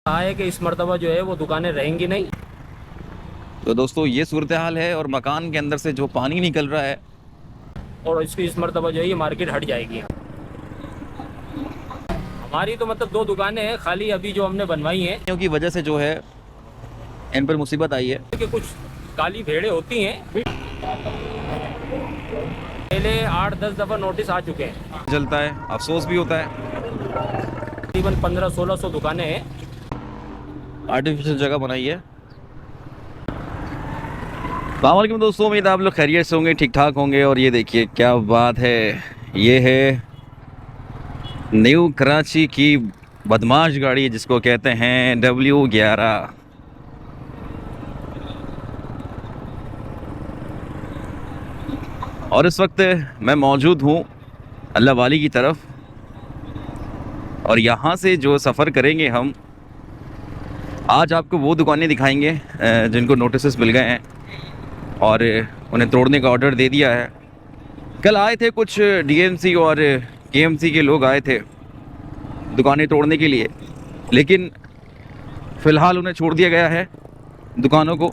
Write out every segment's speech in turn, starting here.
कहा है कि इस मर्तबा जो है वो दुकानें रहेंगी नहीं। तो दोस्तों ये सूरत हाल है और मकान के अंदर से जो पानी निकल रहा है और इसकी इस मर्तबा जो है ये मार्केट हट जाएगी। हमारी तो मतलब दो दुकानें हैं खाली अभी जो हमने बनवाई हैं, की वजह से जो है इन पर मुसीबत आई है। कि कुछ काली भेड़ें होती हैं। पहले 8-10 दफ़ा नोटिस आ चुके हैं। जलता है, अफसोस भी होता है। तकरीबन 1500-1600 दुकानें हैं। आर्टिफिशियल जगह बनाई है। वालेकुम दोस्तों, उम्मीद आप लोग खैरियत से होंगे, ठीक ठाक होंगे। और ये देखिए क्या बात है, ये है न्यू कराची की बदमाश गाड़ी जिसको कहते हैं W11। और इस वक्त मैं मौजूद हूँ अल्लाह वाली की तरफ, और यहाँ से जो सफ़र करेंगे हम, आज आपको वो दुकानें दिखाएंगे जिनको नोटिस मिल गए हैं और उन्हें तोड़ने का ऑर्डर दे दिया है। कल आए थे कुछ DMC और KMC के लोग आए थे दुकानें तोड़ने के लिए, लेकिन फ़िलहाल उन्हें छोड़ दिया गया है दुकानों को,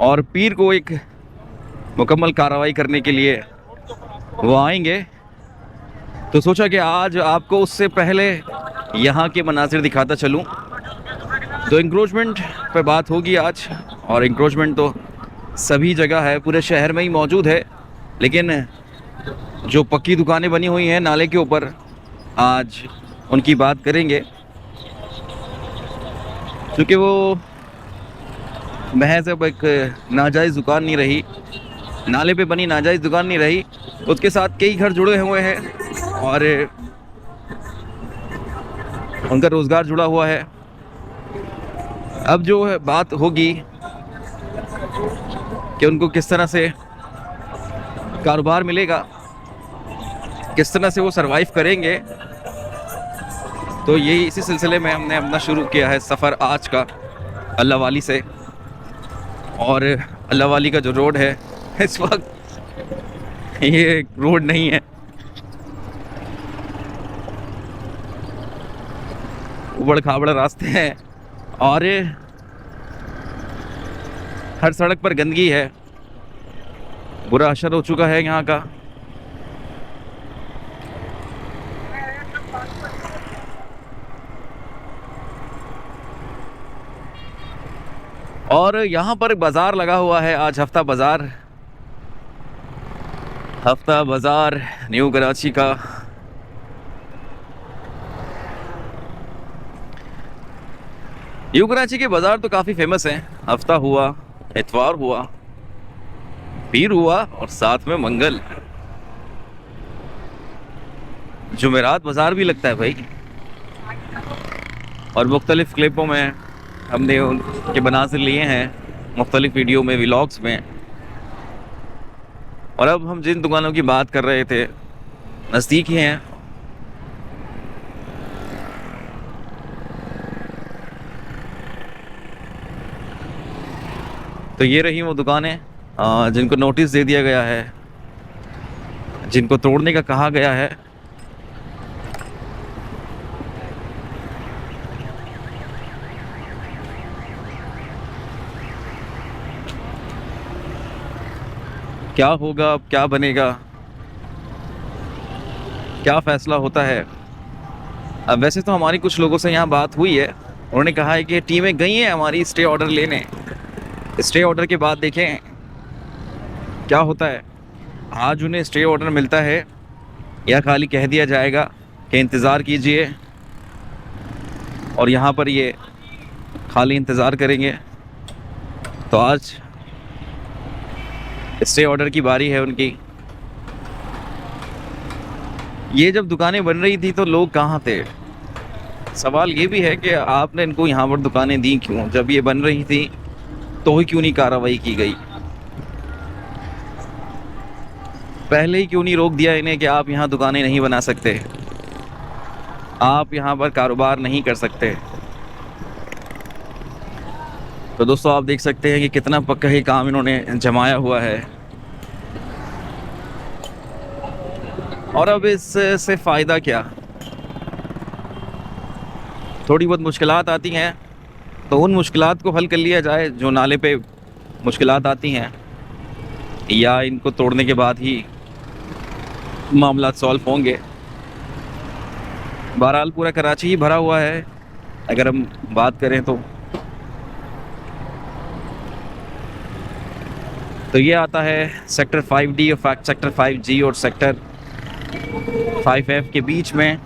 और पीर को एक मुकम्मल कार्रवाई करने के लिए वो आएंगे। तो सोचा कि आज आपको उससे पहले यहाँ के मनासिर दिखाता चलूँ। तो इंक्रोचमेंट पे बात होगी आज, और इंक्रोचमेंट तो सभी जगह है, पूरे शहर में ही मौजूद है। लेकिन जो पक्की दुकानें बनी हुई हैं नाले के ऊपर, आज उनकी बात करेंगे, क्योंकि वो महज अब एक नाजायज़ दुकान नहीं रही, नाले पे बनी नाजायज़ दुकान नहीं रही, उसके साथ कई घर जुड़े हुए हैं और उनका रोज़गार जुड़ा हुआ है। अब जो है बात होगी कि उनको किस तरह से कारोबार मिलेगा, किस तरह से वो सरवाइव करेंगे। तो यही इसी सिलसिले में हमने अपना शुरू किया है सफ़र आज का अल्लाह वाली से। और अल्लाह वाली का जो रोड है इस वक्त ये रोड नहीं है, उबड़ खाबड़ रास्ते हैं और हर सड़क पर गंदगी है, बुरा असर हो चुका है यहाँ का। और यहाँ पर बाज़ार लगा हुआ है आज, हफ्ता बाज़ार न्यू कराची का। न्यू कराची के बाज़ार तो काफ़ी फेमस हैं। हफ्ता हुआ, इतवार हुआ, पीर हुआ और साथ में मंगल, जुमेरात बाज़ार भी लगता है भाई। और मुख्तलिफ़ क्लिपों में हमने उनके मनाज़िर लिए हैं, मुख्तलिफ़ वीडियो में, व्लॉग्स में। और अब हम जिन दुकानों की बात कर रहे थे नज़दीक ही हैं। तो ये रही वो दुकानें जिनको नोटिस दे दिया गया है, जिनको तोड़ने का कहा गया है। क्या होगा, अब क्या बनेगा, क्या फ़ैसला होता है। अब वैसे तो हमारी कुछ लोगों से यहाँ बात हुई है, उन्होंने कहा है कि टीमें गई हैं हमारी स्टे ऑर्डर लेने, स्टे ऑर्डर के बाद देखें क्या होता है। आज उन्हें स्टे ऑर्डर मिलता है या खाली कह दिया जाएगा कि इंतज़ार कीजिए, और यहाँ पर ये खाली इंतज़ार करेंगे। तो आज स्टे ऑर्डर की बारी है उनकी। ये जब दुकानें बन रही थी तो लोग कहाँ थे? सवाल ये भी है कि आपने इनको यहाँ पर दुकानें दी क्यों? जब ये बन रही थी तो ही क्यों नहीं कार्रवाई की गई? पहले ही क्यों नहीं रोक दिया इन्हें कि आप यहाँ दुकानें नहीं बना सकते, आप यहाँ पर कारोबार नहीं कर सकते? तो दोस्तों आप देख सकते हैं कि कितना पक्का ही काम इन्होंने जमाया हुआ है। और अब इससे फ़ायदा क्या? थोड़ी बहुत मुश्किलात आती हैं तो उन मुश्किलात को हल कर लिया जाए जो नाले पे मुश्किलात आती हैं, या इनको तोड़ने के बाद ही मामला सॉल्व होंगे। बहरहाल पूरा कराची ही भरा हुआ है अगर हम बात करें तो ये आता है सेक्टर 5D और सेक्टर 5G और सेक्टर 5F के बीच में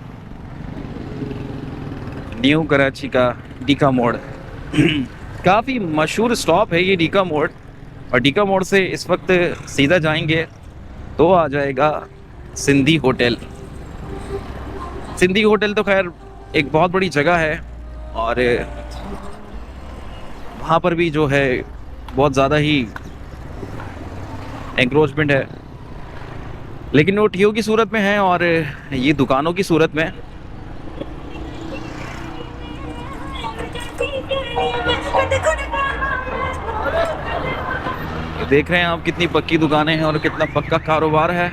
न्यू कराची का डीका मोड़। काफ़ी मशहूर स्टॉप है ये डीका मोड़, और डीका मोड़ से इस वक्त सीधा जाएंगे तो आ जाएगा सिंधी होटल। सिंधी होटल तो खैर एक बहुत बड़ी जगह है और वहाँ पर भी जो है बहुत ज़्यादा ही एंक्रोचमेंट है, लेकिन वो ठियों की सूरत में है और ये दुकानों की सूरत में। देख रहे हैं आप कितनी पक्की दुकानें हैं और कितना पक्का कारोबार है।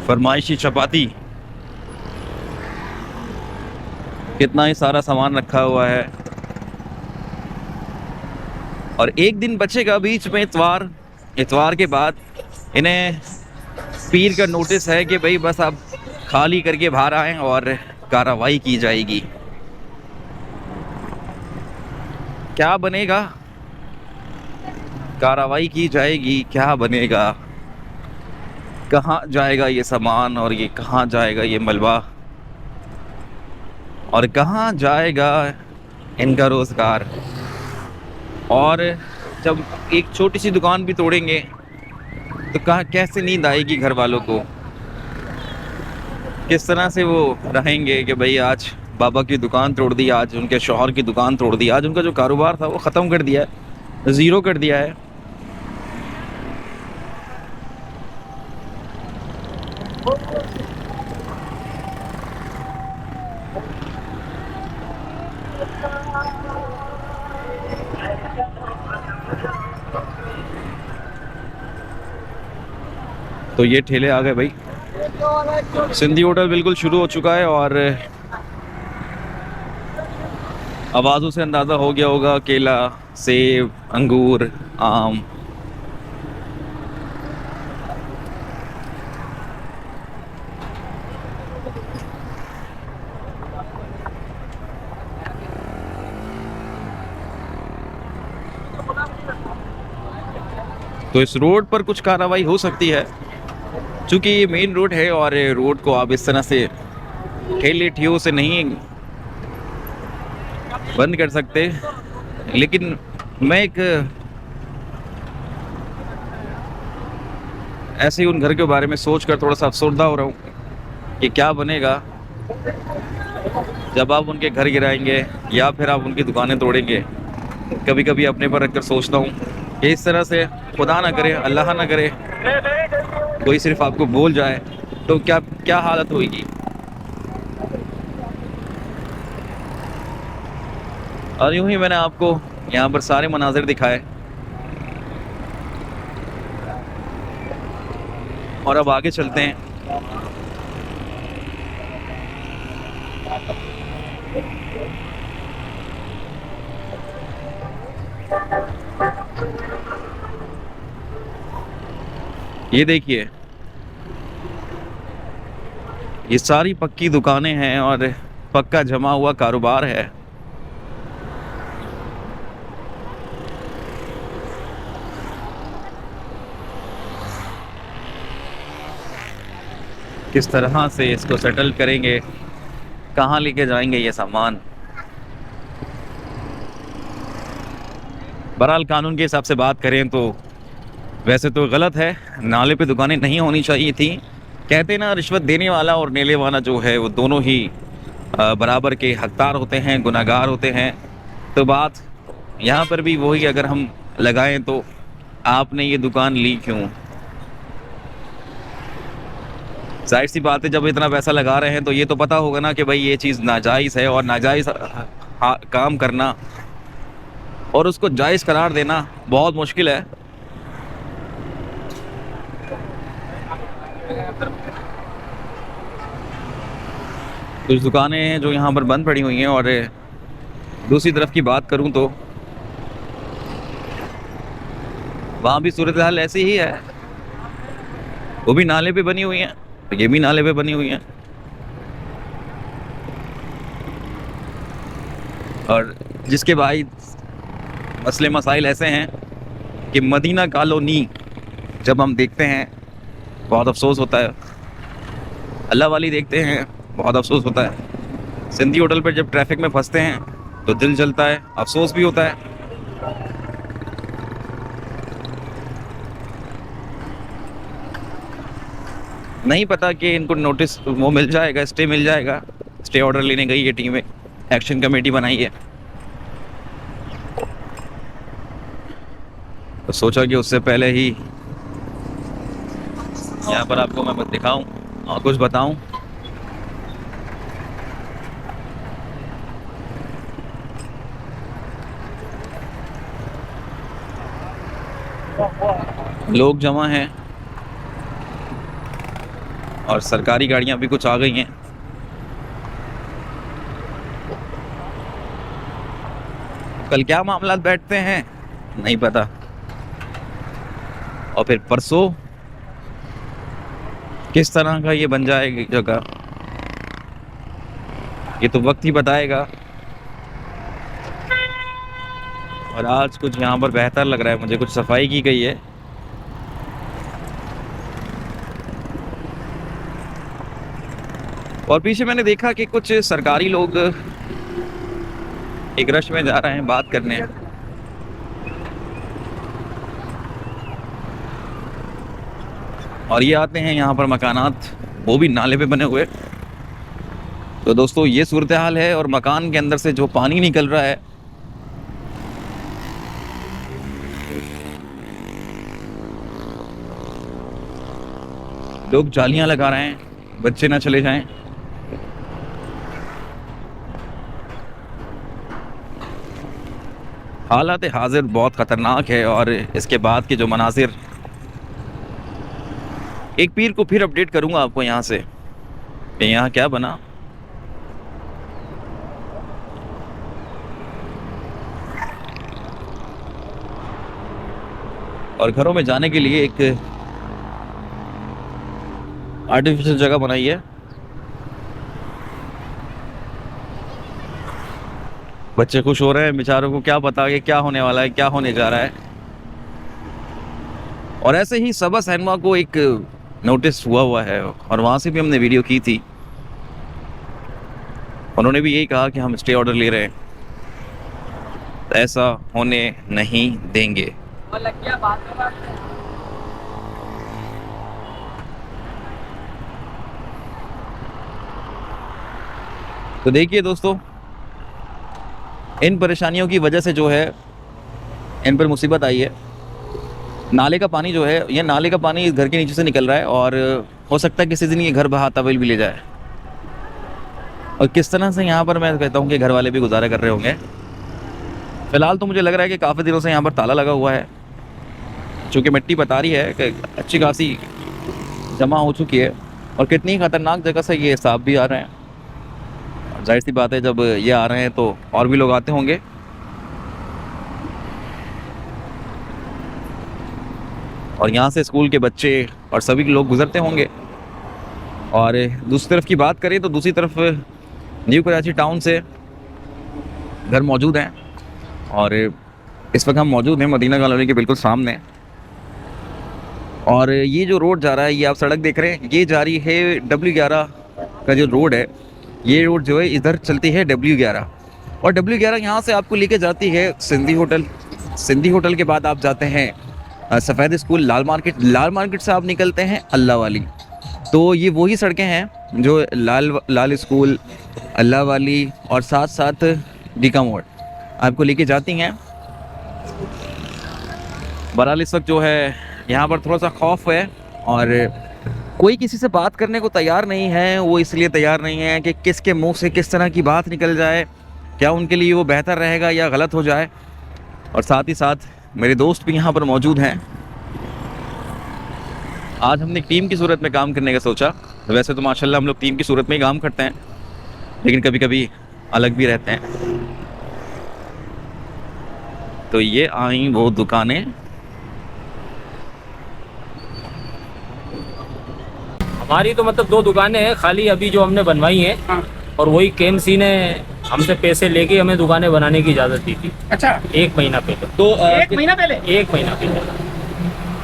फरमाइशी चपाती, कितना ही सारा सामान रखा हुआ है। और एक दिन बचेगा बीच में, इतवार के बाद इन्हें पीर का नोटिस है कि भाई बस आप खाली करके बाहर आएँ और कार्रवाई की जाएगी। क्या बनेगा? कार्रवाई की जाएगी, क्या बनेगा? कहाँ जाएगा ये सामान और ये कहाँ जाएगा ये मलबा, और कहाँ जाएगा इनका रोज़गार? और जब एक छोटी सी दुकान भी तोड़ेंगे तो कहाँ कैसे नींद आएगी घर वालों को? किस तरह से वो रहेंगे कि भाई आज बाबा की दुकान तोड़ दी, आज उनके शौहर की दुकान तोड़ दी, आज उनका जो कारोबार था वो ख़त्म कर दिया है, ज़ीरो कर दिया है। तो ये ठेले आ गए भाई। सिंधी होटल बिल्कुल शुरू हो चुका है और आवाज़ों से अंदाज़ा हो गया होगा, केला, सेब, अंगूर, आम। तो इस रोड पर कुछ कार्रवाई हो सकती है, क्योंकि ये मेन रोड है और रोड को आप इस तरह से ठेले ठियों से नहीं बंद कर सकते। लेकिन मैं एक ऐसे ही उन घर के बारे में सोचकर थोड़ा सा अफसरदा हो रहा हूँ कि क्या बनेगा जब आप उनके घर गिराएंगे या फिर आप उनकी दुकानें तोड़ेंगे। कभी कभी अपने पर रखकर सोचता हूँ कि इस तरह से खुदा ना करे, अल्लाह ना करे, कोई सिर्फ आपको बोल जाए तो क्या क्या हालत होगी। और यूं ही मैंने आपको यहाँ पर सारे मनाजिर दिखाए और अब आगे चलते हैं। ये देखिए, ये सारी पक्की दुकानें हैं और पक्का जमा हुआ कारोबार है। किस तरह से इसको सेटल करेंगे, कहाँ लेके जाएंगे ये सामान। बहरहाल कानून के हिसाब से बात करें तो वैसे तो गलत है, नाले पे दुकानें नहीं होनी चाहिए थी। कहते ना, रिश्वत देने वाला और लेने वाला जो है वो दोनों ही बराबर के हकदार होते हैं, गुनाहगार होते हैं। तो बात यहाँ पर भी वही, अगर हम लगाएं तो आपने ये दुकान ली क्यों? जाहिर सी बात है, जब इतना पैसा लगा रहे हैं तो ये तो पता होगा ना कि भाई ये चीज़ नाजायज़ है, और नाजायज़ काम करना और उसको जायज़ करार देना बहुत मुश्किल है। कुछ दुकानें हैं जो यहाँ पर बंद पड़ी हुई हैं, और दूसरी तरफ की बात करूँ तो वहाँ भी सूरत हाल ऐसी ही है। वो भी नाले पे बनी हुई हैं, ये भी नाले पे बनी हुई हैं। और जिसके भाई मसले मसाइल ऐसे हैं कि मदीना कॉलोनी जब हम देखते हैं बहुत अफसोस होता है, अल्लाह वाली देखते हैं बहुत अफसोस होता है, सिंधी होटल पर जब ट्रैफिक में फंसते हैं तो दिल जलता है, अफसोस भी होता है। नहीं पता कि इनको नोटिस वो मिल जाएगा, स्टे मिल जाएगा। स्टे ऑर्डर लेने गई है टीम, एक्शन कमेटी बनाई है, तो सोचा कि उससे पहले ही यहाँ पर आपको मैं दिखाऊं और कुछ बताऊं। लोग जमा हैं और सरकारी गाड़ियां भी कुछ आ गई हैं। कल क्या मामला बैठते हैं नहीं पता, और फिर परसों किस तरह का ये बन जाएगी जगह, ये तो वक्त ही बताएगा। और आज कुछ यहाँ पर बेहतर लग रहा है मुझे, कुछ सफाई की गई है। और पीछे मैंने देखा कि कुछ सरकारी लोग एक रश में जा रहे हैं बात करने। और ये आते हैं यहाँ पर मकानात, वो भी नाले पे बने हुए। तो दोस्तों ये सूरत हाल है, और मकान के अंदर से जो पानी निकल रहा है लोग जालियां लगा रहे हैं बच्चे ना चले जाएं। हालात हाजिर बहुत ख़तरनाक है, और इसके बाद के जो मनाजिर, एक पीर को फिर अपडेट करूंगा आपको यहाँ से कि यहाँ क्या बना। और घरों में जाने के लिए एक आर्टिफिशियल जगह बनाई है। बच्चे खुश हो रहे हैं, बेचारों को क्या पता कि क्या होने वाला है, क्या होने जा रहा है। और ऐसे ही सबा सिनेमा को एक नोटिस हुआ है, और वहाँ से भी हमने वीडियो की थी। उन्होंने भी यही कहा कि हम स्टे ऑर्डर ले रहे हैं, तो ऐसा होने नहीं देंगे। तो देखिए दोस्तों, इन परेशानियों की वजह से जो है इन पर मुसीबत आई है। नाले का पानी जो है, ये नाले का पानी इस घर के नीचे से निकल रहा है, और हो सकता है किसी दिन ये घर बहा तवेल भी ले जाए। और किस तरह से यहाँ पर मैं कहता हूँ कि घर वाले भी गुजारा कर रहे होंगे। फ़िलहाल तो मुझे लग रहा है कि काफ़ी दिनों से यहाँ पर ताला लगा हुआ है, चूँकि मिट्टी बता रही है कि अच्छी खासी जमा हो चुकी है। और कितनी ख़तरनाक जगह से ये सांप भी आ रहे हैं। जाहिर सी बात है, जब ये आ रहे हैं तो और भी लोग आते होंगे। और यहाँ से स्कूल के बच्चे और सभी लोग गुजरते होंगे। और दूसरी तरफ की बात करें तो दूसरी तरफ न्यू कराची टाउन से घर मौजूद हैं, और इस वक्त हम मौजूद हैं मदीना कॉलोनी के बिल्कुल सामने। और ये जो रोड जा रहा है, ये आप सड़क देख रहे हैं, ये जा रही है W11 का जो रोड है। ये रोड जो है इधर चलती है W11, और W11 यहाँ से आपको लेके जाती है सिंधी होटल। सिंधी होटल के बाद आप जाते हैं सफ़ेद स्कूल, लाल मार्केट। लाल मार्केट से आप निकलते हैं अल्लाह वाली। तो ये वही सड़कें हैं जो लाल स्कूल, अल्लाह वाली और साथ साथ डीका मोड़ आपको लेके जाती हैं। बहरहाल इस वक्त जो है यहाँ पर थोड़ा सा खौफ है, और कोई किसी से बात करने को तैयार नहीं है। वो इसलिए तैयार नहीं है कि किसके मुंह से किस तरह की बात निकल जाए, क्या उनके लिए वो बेहतर रहेगा या गलत हो जाए। और साथ ही साथ मेरे दोस्त भी यहाँ पर मौजूद हैं। आज हमने टीम की सूरत में काम करने का सोचा। वैसे तो माशाल्लाह हम लोग टीम की सूरत में ही काम करते हैं, लेकिन कभी कभी अलग भी रहते हैं। तो ये आई वो दुकानें। हमारी तो मतलब 2 दुकानें हैं खाली अभी जो हमने बनवाई हैं। हाँ। और वही केएमसी ने हमसे पैसे लेके हमें दुकानें बनाने की इजाज़त दी थी अच्छा, 1 महीना पहले। तो 1 महीना पहले? 1 महीना पहले।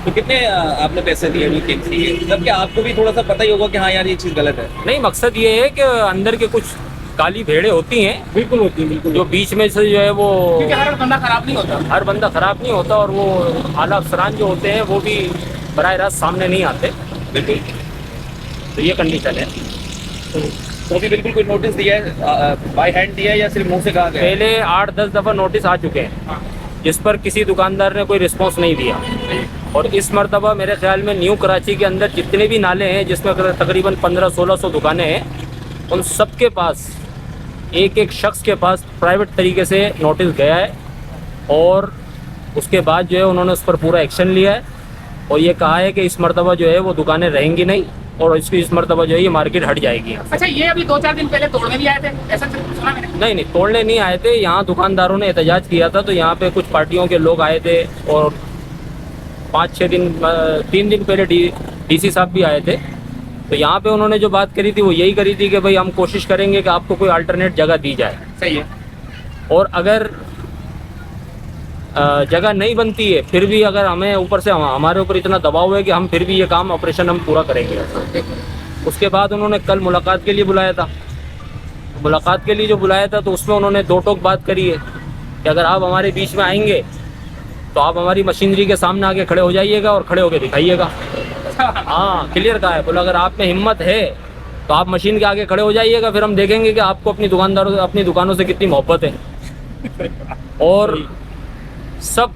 तो कितने आपने पैसे दिए केएमसी के? मतलब कि आपको भी थोड़ा सा पता ही होगा कि हाँ यार ये चीज़ गलत है। नहीं, मकसद ये है कि अंदर के कुछ काली भेड़ें होती हैं, बिल्कुल होती है, बिल्कुल। जो बीच में से जो है वो क्योंकि हर बंदा खराब नहीं होता। हर बंदा ख़राब नहीं होता, और वो आला अफसरान जो होते हैं वो भी बराह रास्त सामने नहीं आते। बिल्कुल। तो ये कंडीशन है। तो भी बिल्कुल कोई नोटिस दिया है, बाय हैंड दिया है या सिर्फ मुंह से कहा गया है? पहले 8-10 दफ़ा नोटिस आ चुके हैं, हाँ। जिस पर किसी दुकानदार ने कोई रिस्पॉन्स नहीं दिया। और इस मरतबा मेरे ख्याल में न्यू कराची के अंदर जितने भी नाले हैं, जिसमें तकरीबन 1500-1600 दुकानें हैं, उन सब के पास एक एक शख्स के पास प्राइवेट तरीके से नोटिस गया है। और उसके बाद जो है उन्होंने उस पर पूरा एक्शन लिया है और ये कहा है कि इस मरतबा जो है वो दुकानें रहेंगी नहीं, और इस मरतबा जो है ये मार्केट हट जाएगी। अच्छा, ये अभी 2-4 दिन पहले तोड़ने भी आए थे, ऐसा सुना मैंने? नहीं, तोड़ने नहीं आए थे। यहाँ दुकानदारों ने एहतजाज किया था, तो यहाँ पे कुछ पार्टियों के लोग आए थे और 5-6 दिन 3 दिन पहले डीसी साहब भी आए थे। तो यहाँ पे उन्होंने जो बात करी थी वो यही करी थी कि भाई हम कोशिश करेंगे कि आपको कोई अल्टरनेट जगह दी जाए। सही है। और अगर जगह नहीं बनती है, फिर भी अगर हमें ऊपर से हमारे ऊपर इतना दबाव है कि हम फिर भी ये काम ऑपरेशन हम पूरा करेंगे। उसके बाद उन्होंने कल मुलाकात के लिए बुलाया था। मुलाकात के लिए जो बुलाया था तो उसमें उन्होंने 2 टोक बात करी है कि अगर आप हमारे बीच में आएंगे तो आप हमारी मशीनरी के सामने आके खड़े हो जाइएगा और खड़े होकर दिखाइएगा। हाँ, क्लियर कहा है। बोला अगर आप में हिम्मत है तो आप मशीन के आगे खड़े हो जाइएगा, फिर हम देखेंगे कि आपको अपनी दुकानों से कितनी मोहब्बत है। और सब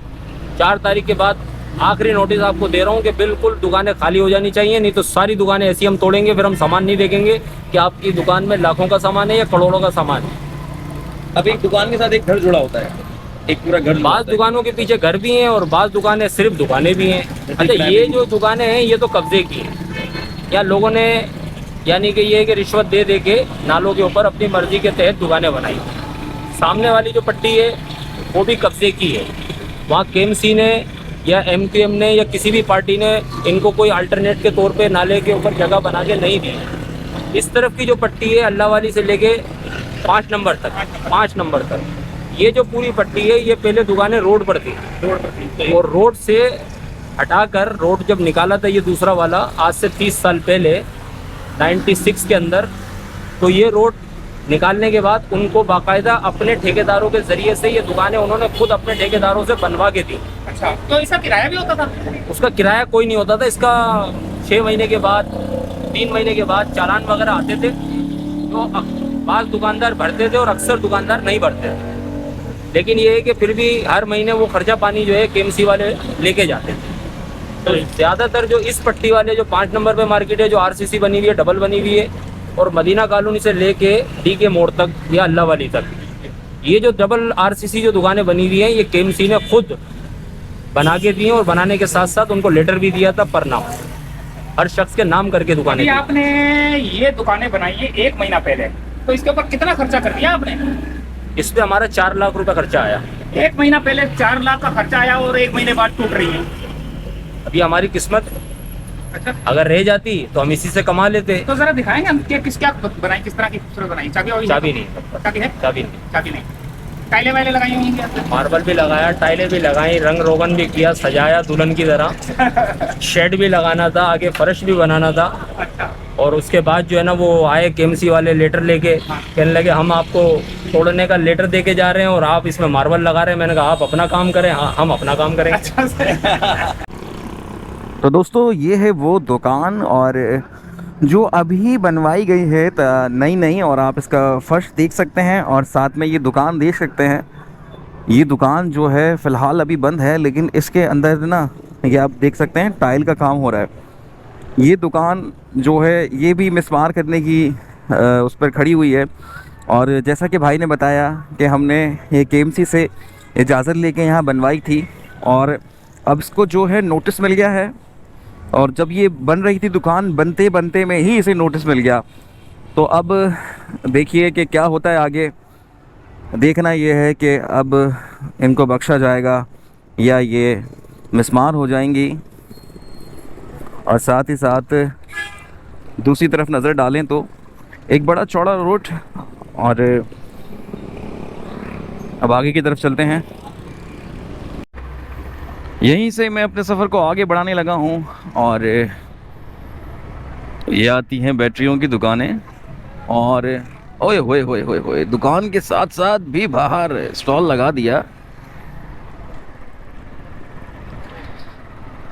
4 तारीख के बाद आखिरी नोटिस आपको दे रहा हूँ कि बिल्कुल दुकानें खाली हो जानी चाहिए, नहीं तो सारी दुकानें ऐसी हम तोड़ेंगे। फिर हम सामान नहीं देखेंगे कि आपकी दुकान में लाखों का सामान है या करोड़ों का सामान है। अब एक दुकान के साथ एक घर जुड़ा होता है, एक पूरा घर। बाज़ दुकानों के पीछे घर भी हैं और बाज़ दुकानें सिर्फ दुकानें भी हैं। अच्छा, ये जो दुकानें हैं ये तो कब्जे की हैं, या लोगों ने यानी कि ये कि रिश्वत दे दे के नालों के ऊपर अपनी मर्जी के तहत दुकानें बनाई। सामने वाली जो पट्टी है वो भी कब्जे की है। वहाँ केएमसी ने या एमक्यूएम ने या किसी भी पार्टी ने इनको कोई अल्टरनेट के तौर पे नाले के ऊपर जगह बना के नहीं दी। इस तरफ की जो पट्टी है अल्लाह वाली से लेके 5 नंबर तक, ये जो पूरी पट्टी है ये पहले दुकानें रोड पर थी। और रोड से हटाकर रोड जब निकाला था ये दूसरा वाला आज से 30 साल पहले 96 के अंदर, तो ये रोड निकालने के बाद उनको बाकायदा अपने ठेकेदारों के ज़रिए से ये दुकानें उन्होंने खुद अपने ठेकेदारों से बनवा के दी। अच्छा, तो इसका किराया भी होता था? उसका किराया कोई नहीं होता था। इसका 6 महीने के बाद 3 महीने के बाद चालान वगैरह आते थे, जो बाज़ दुकानदार भरते थे और अक्सर दुकानदार नहीं भरते थे। लेकिन ये है कि फिर भी हर महीने वो खर्चा पानी जो है केएमसी वाले लेके जाते थे। तो ज़्यादातर जो इस पट्टी वाले जो 5 नंबर पे मार्केट है, जो आरसीसी बनी हुई है, डबल बनी हुई है, और मदीना कॉलोनी से लेके डी के मोड़ तक या अल्लाह वाली तक, ये जो डबल आरसीसी जो दुकानें बनी हुई हैं ये केएमसी ने खुद बना के दी हैं। और बनाने के साथ साथ उनको लेटर भी दिया था पर नाम, हर शख्स के नाम करके दुकानें अभी दी। आपने ये दुकानें बनाई है 1 महीना पहले, तो इसके ऊपर कितना खर्चा कर दिया आपने? इस पे हमारा 4 लाख रुपए खर्चा आया। 1 महीना पहले 4 लाख का खर्चा आया और 1 महीने बाद टूट रही है। अभी हमारी किस्मत अच्छा, अगर रह जाती तो हम इसी से कमा लेते। तो जरा दिखाएंगे हम क्या बनाई, किस तरह की खूबसूरत बनाई? चाबी चाबी नहीं, चाबी है? चाबी नहीं, चाबी नहीं। टाइलें वाइलें लगाई होंगी आपने? मार्बल भी लगाया, टाइलें भी लगाई, रंग रोगन भी किया, सजाया दुल्हन की तरह। शेड भी लगाना था, आगे फर्श भी बनाना था। अच्छा, और उसके बाद जो है ना वो आए केएमसी वाले लेटर लेके, कहने लगे हम आपको तोड़ने का लेटर दे के जा रहे हैं और आप इसमें मार्बल लगा रहे हैं। मैंने कहा आप अपना काम करें, हाँ हम अपना काम करेंगे। अच्छा से। तो दोस्तों ये है वो दुकान और जो अभी बनवाई गई है नई और आप इसका फर्श देख सकते हैं और साथ में ये दुकान देख सकते हैं। ये दुकान जो है फ़िलहाल अभी बंद है, लेकिन इसके अंदर ना ये आप देख सकते हैं टाइल का काम हो रहा है। ये दुकान जो है ये भी मिसमार करने की उस पर खड़ी हुई है। और जैसा कि भाई ने बताया कि हमने ये केएमसी से इजाज़त लेके यहाँ बनवाई थी और अब इसको जो है नोटिस मिल गया है। और जब ये बन रही थी दुकान, बनते बनते में ही इसे नोटिस मिल गया। तो अब देखिए कि क्या होता है आगे। देखना ये है कि अब इनको बख्शा जाएगा या ये मिस्मार हो जाएंगी। और साथ ही साथ दूसरी तरफ नज़र डालें तो एक बड़ा चौड़ा रोड। और अब आगे की तरफ चलते हैं। यहीं से मैं अपने सफ़र को आगे बढ़ाने लगा हूँ। और ये आती हैं बैटरियों की दुकानें। और ओए होए होए होए होए, दुकान के साथ साथ भी बाहर स्टॉल लगा दिया।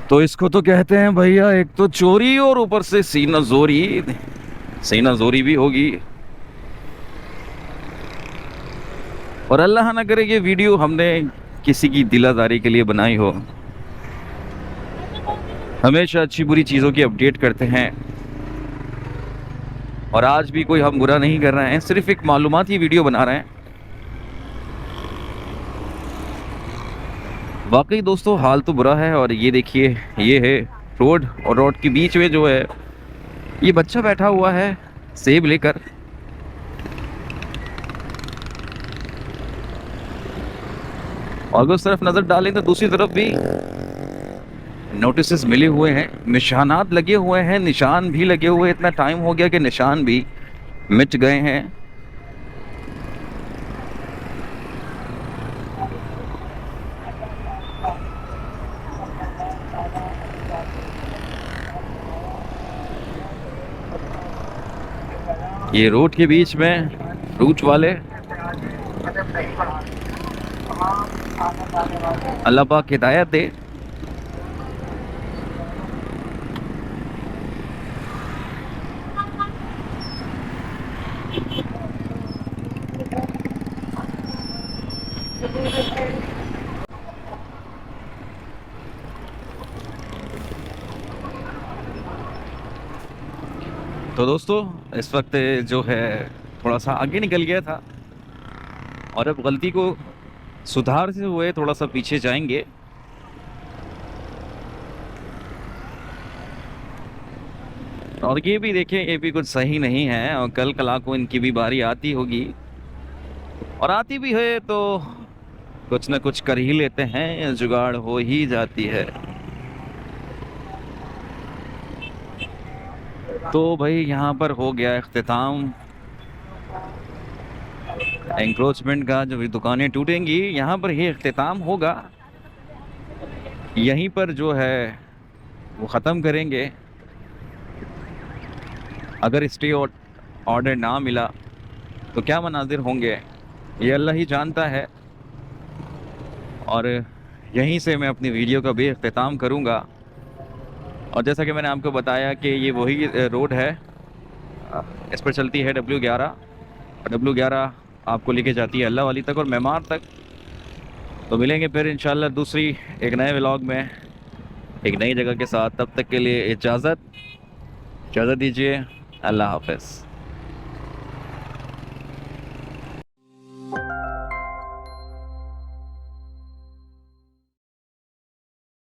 तो इसको तो कहते हैं भैया, एक तो चोरी और ऊपर से सीना जोरी भी होगी। और अल्लाह ना करे ये वीडियो हमने किसी की दिलादारी के लिए बनाई हो। हमेशा अच्छी बुरी चीज़ों की अपडेट करते हैं और आज भी कोई हम बुरा नहीं कर रहे हैं, सिर्फ एक मालूमाती वीडियो बना रहे हैं। वाकई दोस्तों हाल तो बुरा है। और ये देखिए, ये है रोड और रोड के बीच में जो है ये बच्चा बैठा हुआ है सेब लेकर। और अगर उस तरफ नज़र डालें तो दूसरी तरफ भी नोटिस मिले हुए हैं, निशानात लगे हुए हैं, निशान भी लगे हुए हैं। इतना टाइम हो गया कि निशान भी मिट गए हैं। ये रोड के बीच में फ्रूट वाले, अल्लाह पाक हिदायत दे। तो दोस्तों इस वक्त जो है थोड़ा सा आगे निकल गया था और अब गलती को सुधारते हुए थोड़ा सा पीछे जाएंगे। और ये भी देखें, ये भी कुछ सही नहीं है और कल कला को इनकी भी बारी आती होगी। और आती भी है तो कुछ ना कुछ कर ही लेते हैं, जुगाड़ हो ही जाती है। तो भाई यहाँ पर हो गया इख्तिताम एंक्रोचमेंट का। जो भी दुकानें टूटेंगी यहाँ पर ही इख्तिताम होगा। यहीं पर जो है वो ख़त्म करेंगे। अगर स्टे ऑर्डर ना मिला तो क्या मनाजिर होंगे ये अल्लाह ही जानता है। और यहीं से मैं अपनी वीडियो का भी इख्तिताम करूँगा। और जैसा कि मैंने आपको बताया कि ये वही रोड है, इस पर चलती है W11। W11 आपको लेके जाती है अल्लाह वाली तक और मेमार तक। तो मिलेंगे फिर इंशाल्लाह दूसरी एक नए व्लॉग में एक नई जगह के साथ। तब तक के लिए इजाज़त दीजिए। अल्लाह हाफ़िज़।